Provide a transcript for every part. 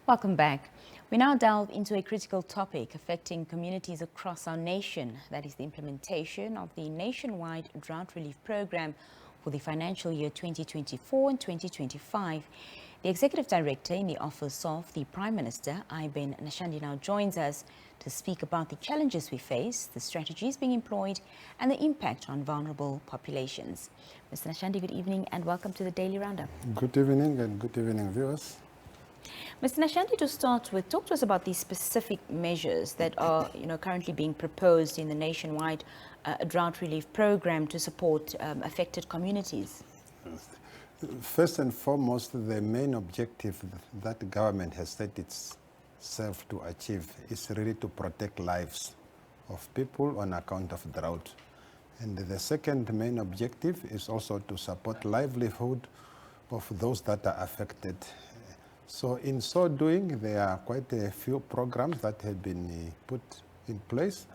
Welcome back. We now delve into a critical topic affecting communities across our nation. That is the implementation of the nationwide drought relief program for the financial year 2024 and 2025. The Executive Director in the Office of the Prime Minister, Nashandi, now joins us to speak about the challenges we face, the strategies being employed, and the impact on vulnerable populations. Mr. Nashandi, good evening and welcome to the Daily Roundup. Good evening and good evening, viewers. Mr. Nashandi, to start with, talk to us about the specific measures that are currently being proposed in the nationwide drought relief program to support affected communities. First and foremost, the main objective that the government has set itself to achieve is really to protect lives of people on account of drought. And the second main objective is also to support livelihood of those that are affected. So in so doing, there are quite a few programs that have been put in place.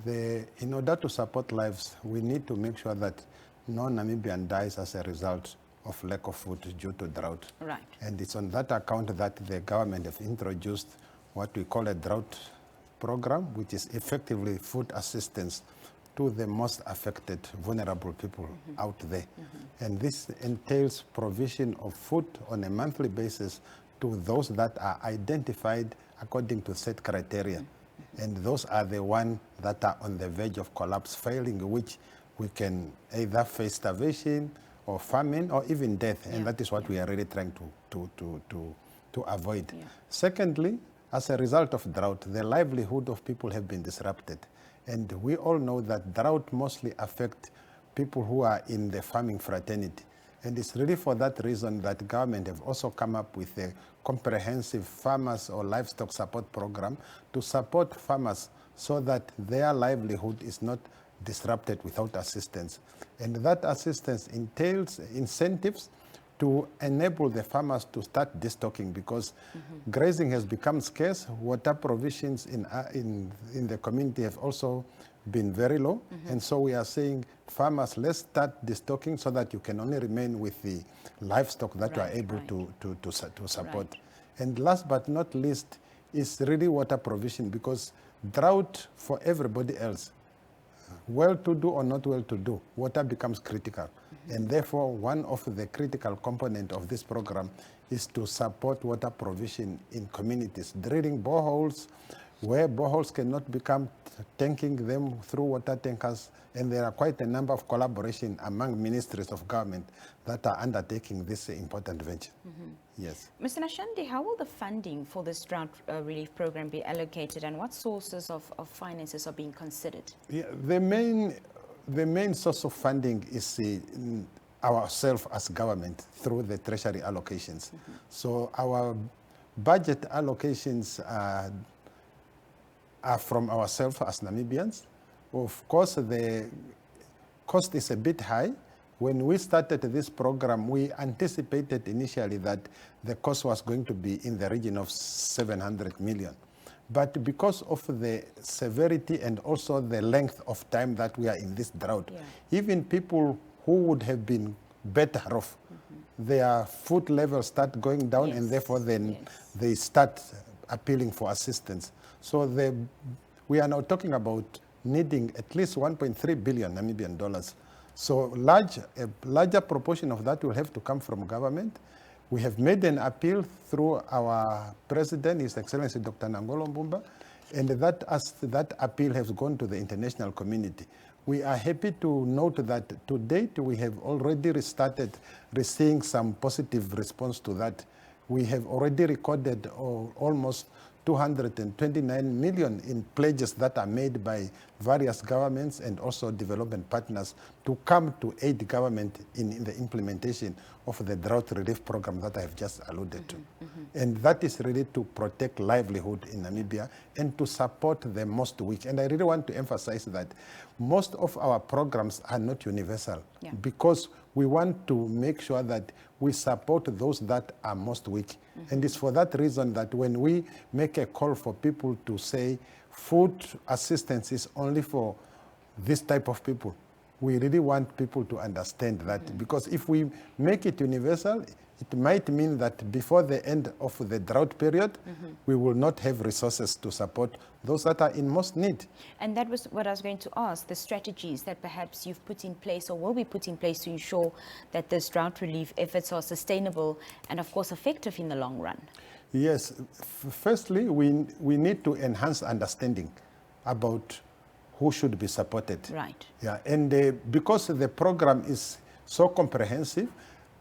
In order to support lives, we need to make sure that no Namibian dies as a result of lack of food due to drought. Right. And it's on that account that the government have introduced what we call a drought program, which is effectively food assistance to the most affected, vulnerable people out there. And this entails provision of food on a monthly basis to those that are identified according to set criteria. And those are the ones that are on the verge of collapse, failing which we can either face starvation or famine or even death. And that is what we are really trying to avoid. Secondly, as a result of drought, the livelihood of people have been disrupted. And we all know that drought mostly affects people who are in the farming fraternity. And it's really for that reason that government have also come up with a comprehensive farmers or livestock support program to support farmers so that their livelihood is not disrupted without assistance. And that assistance entails incentives to enable the farmers to start destocking because grazing has become scarce. Water provisions in the community have also been very low. And so we are saying, farmers, let's start destocking so that you can only remain with the livestock that you are able to support. And last but not least is really water provision because drought for everybody else, well-to-do or not well-to-do, water becomes critical. And therefore, one of the critical components of this program is to support water provision in communities, drilling boreholes, where boreholes cannot become tanking them through water tankers. And there are quite a number of collaboration among ministries of government that are undertaking this important venture. Yes. Mr. Nashandi, how will the funding for this drought relief program be allocated and what sources of finances are being considered? Yeah, the main source of funding is ourselves as government through the treasury allocations. So our budget allocations are from ourselves as Namibians. Of course, the cost is a bit high. When we started this program, we anticipated initially that the cost was going to be in the region of 700 million. But because of the severity and also the length of time that we are in this drought, even people who would have been better off, their food levels start going down and therefore then they start appealing for assistance. So we are now talking about needing at least 1.3 billion Namibian dollars. So a larger proportion of that will have to come from government. We have made an appeal through our president, His Excellency Dr. Nangolo Mbumba, and that appeal has gone to the international community. We are happy to note that to date we have already restarted receiving some positive response to that. We have already recorded almost 229 million in pledges that are made by various governments and also development partners to come to aid government in the implementation of the drought relief program that I have just alluded to. And that is really to protect livelihood in Namibia and to support the most weak. And I really want to emphasize that most of our programs are not universal because we want to make sure that we support those that are most weak. And it's for that reason that when we make a call for people to say food assistance is only for this type of people, we really want people to understand that because if we make it universal, it might mean that before the end of the drought period, we will not have resources to support those that are in most need. And that was what I was going to ask, the strategies that perhaps you've put in place or will be put in place to ensure that those drought relief efforts are sustainable and, of course, effective in the long run. Yes. Firstly, we need to enhance understanding about who should be supported. Right. Yeah, and because the program is so comprehensive,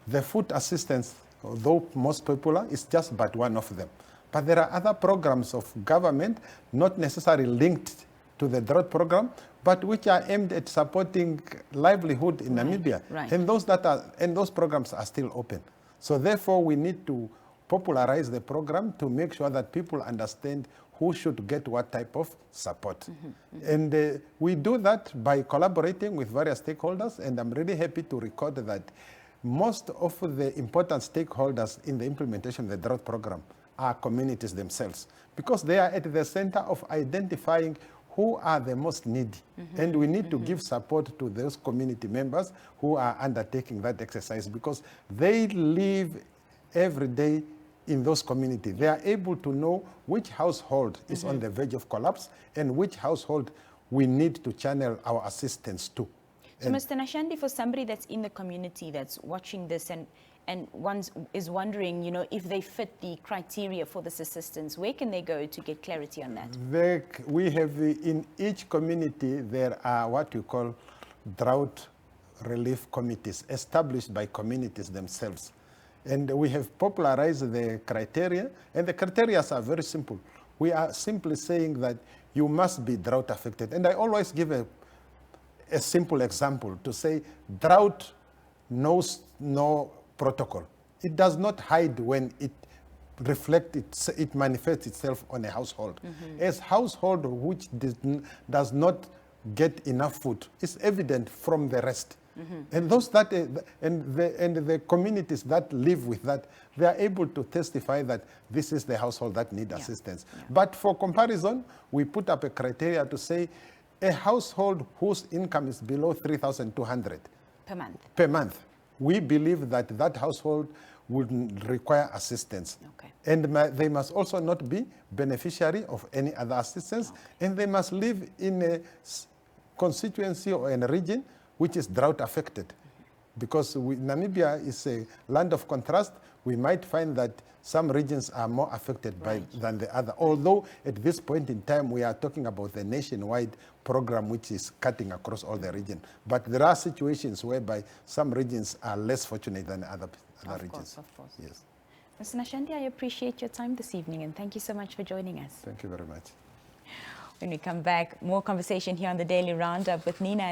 the food assistance, although most popular, is just but one of them. But there are other programs of government, not necessarily linked to the drought program, but which are aimed at supporting livelihood in Namibia. Right. And those programs are still open. So therefore, we need to popularize the program to make sure that people understand who should get what type of support. And we do that by collaborating with various stakeholders, and I'm really happy to record that most of the important stakeholders in the implementation of the drought program are communities themselves, because they are at the center of identifying who are the most needy. And we need to give support to those community members who are undertaking that exercise, because they live every day in those communities. They are able to know which household is on the verge of collapse and which household we need to channel our assistance to. So, Mr. Nashandi, for somebody that's in the community that's watching this and is wondering, you know, if they fit the criteria for this assistance, where can they go to get clarity on that? We have, in each community, there are what you call drought relief committees established by communities themselves. And we have popularized the criteria, and the criteria are very simple. We are simply saying that you must be drought affected. And I always give a simple example to say drought knows no protocol. It does not hide when it it manifests itself on a household. As household which does not get enough food, is evident from the rest. And those that and the communities that live with that, they are able to testify that this is the household that need assistance. But for comparison, we put up a criteria to say a household whose income is below 3,200 per month, we believe that that household would require assistance. And they must also not be beneficiary of any other assistance, and they must live in a constituency or in a region which is drought affected. Because Namibia is a land of contrast, we might find that some regions are more affected than the other. Although at this point in time, we are talking about the nationwide program which is cutting across all the region. But there are situations whereby some regions are less fortunate than other regions. Of course. Yes. Mr. Nashandi, I appreciate your time this evening, and thank you so much for joining us. Thank you very much. When we come back, more conversation here on the Daily Roundup with Nina.